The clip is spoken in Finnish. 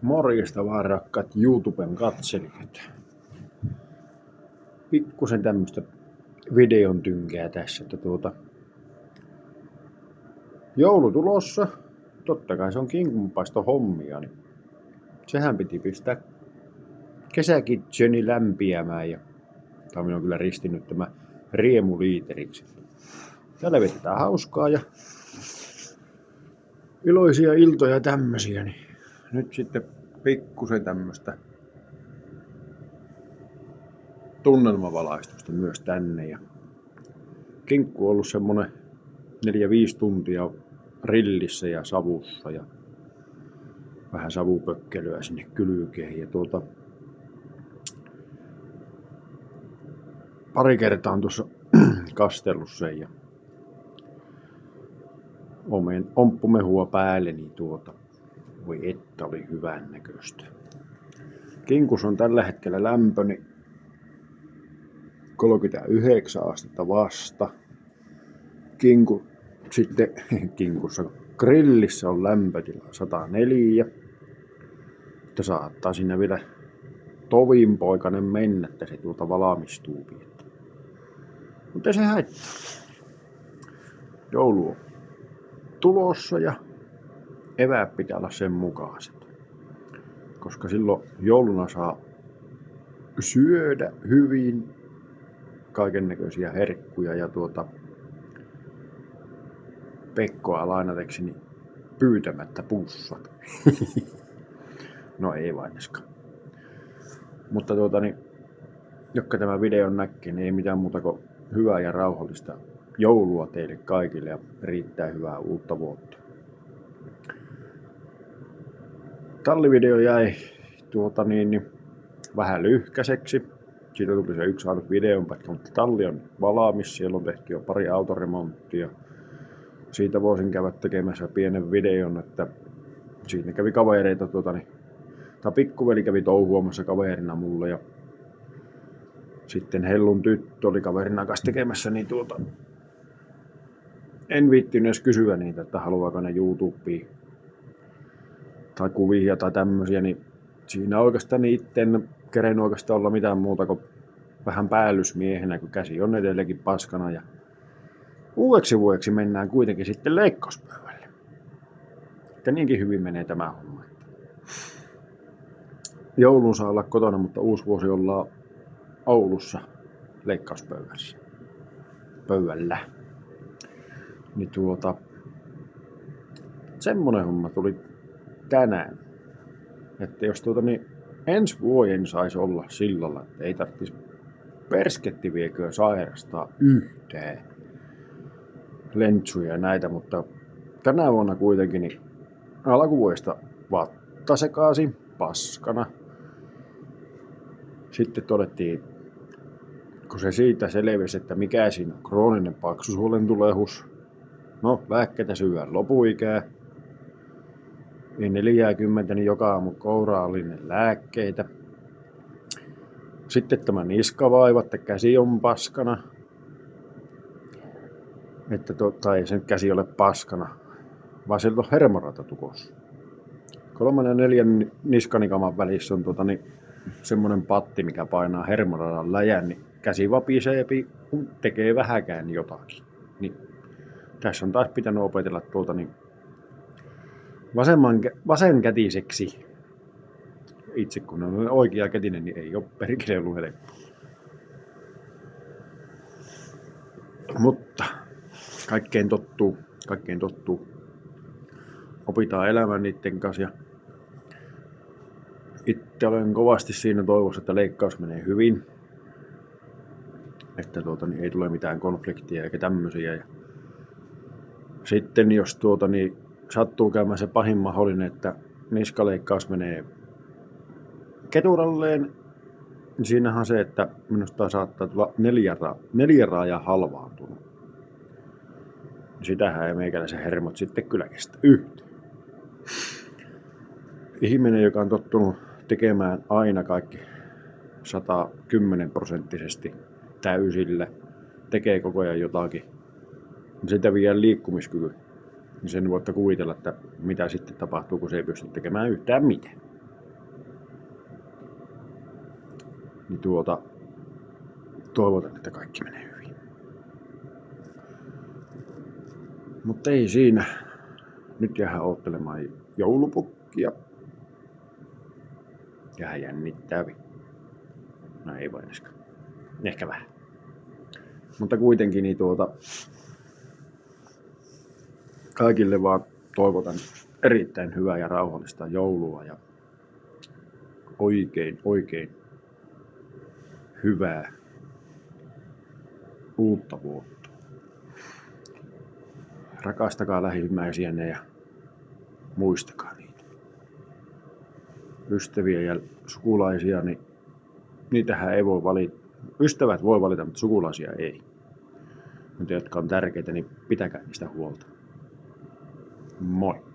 Morjesta vaan rakkaat YouTuben katselijat. Pikkusen tämmöstä videon tynkää tässä, että joulu tulossa. Totta kai se on kinkunpaisto hommia, niin sehän piti pistää kesäkitcheni lämpiämään ja tää on kyllä ristinyt tämä riemuliiteriksi. Täällä vietetään hauskaa ja iloisia iltoja tämmösiä, niin nyt sitten pikkusen tämmöstä tunnelmavalaistusta myös tänne. Ja kinkku on ollut semmonen 4-5 tuntia rillissä ja savussa ja vähän savupökkelyä sinne kylkeen. Ja pari kertaa on tuossa kastellut sen ja omppumehua päälle, niin voi että oli hyvän näköistä. Kinkus on tällä hetkellä lämpö, niin 39 astetta vasta. Kinkussa grillissä on lämpötila 104. Että saattaa sinne vielä tovinpoikainen mennä, että se valmistuu. Mutta se haittaa. Joulu on tulossa ja eväät pitää olla sen mukaiset. Koska silloin jouluna saa syödä hyvin kaikennäköisiä herkkuja ja Pekkoa lainatekseni pyytämättä pussat. No ei vaineskaan. Mutta jotka tämä videon näkee, niin ei mitään muuta kuin hyvää ja rauhallista joulua teille kaikille ja riittää hyvää uutta vuotta. Tallivideo jäi vähän lyhkäiseksi. Siitä tuli se yksi ainut videonpätkä, mutta talli on valmis. Siellä on tehty jo pari autoremonttia. Siitä voisin käydä tekemässä pienen videon, että siinä kävi kavereita, tai pikkuveli kävi touhuamassa kaverina mulle ja sitten Hellun tyttö oli kaverina kanssa tekemässä, niin en viittinyt edes kysyä niitä, että haluaako ne YouTubeen tai kuvia tai tämmösiä, niin siinä oikeastaan itse en kerennyt oikeastaan olla mitään muuta kuin vähän päällysmiehenä, kun käsi on edelleenkin paskana ja uudeksi vuodeksi mennään kuitenkin sitten leikkauspöydälle. Että niinkin hyvin menee tämä homma. Joulun saa olla kotona, mutta uusi vuosi ollaan Oulussa leikkauspöydässä. Pöydällä. Niin semmonen homma tuli tänään. Että jos ensi vuoden saisi olla sillalla, että ei tarvitsisi perskettivieköä sairastaa yhtään lentsuja ja näitä, mutta tänä vuonna kuitenkin niin alkuvuodesta vatta sekaisin paskana. Sitten todettiin, kun se siitä selvisi, että mikä siinä on krooninen paksusuolentulehus. No, lääkkeitä syödään lopuikää. Niin 40, niin joka aamu kouraallinen lääkkeitä. Sitten tämä niskavaiva, että käsi on paskana. Että ei se käsi ole paskana, vaan sieltä on hermorata tukossa. 3. ja 4. niskanikaman välissä on semmonen patti, mikä painaa hermoradan läjän, niin käsi vapisee, kun tekee vähäkään jotakin. Niin tässä on taas pitänyt opetella vasenkätiseksi. Itse kun on oikeakätinen, niin ei ole perkele ollut helppoa. Mutta kaikkeen tottuu. Opitaan elämään niiden kanssa ja itse olen kovasti siinä toivossa, että leikkaus menee hyvin. Että ei tule mitään konfliktia eikä tämmösiä. Ja sitten jos sattuu käymään se pahin mahdollinen, että niskaleikkaus menee keturalleen, niin siinähän se, että minusta saattaa tulla 4 raaja halvaantunut. Sitähän ei meikäläisen hermot sitten kyllä kestä yhtään. Ihminen, joka on tottunut tekemään aina kaikki 110% täysillä, tekee koko ajan jotakin, niin sitä vie liikkumiskyky. Niin sen voitte kuvitella, että mitä sitten tapahtuu, kun se ei pysty tekemään yhtään mitään. Niin toivotan, että kaikki menee hyvin. Mutta ei siinä. Nyt jäähän oottelemaan joulupukkia. Jäähän jännittää. No ei vain äsken. Ehkä vähän. Mutta kuitenkin niin kaikille vaan toivotan erittäin hyvää ja rauhallista joulua ja oikein hyvää uutta vuotta. Rakastakaa lähimmäisiänne ja muistakaa niitä. Ystäviä ja sukulaisia, niin niitähän ei voi valita. Ystävät voi valita, mutta sukulaisia ei. Mutta jotka on tärkeitä, niin pitäkää niistä huolta. Moi!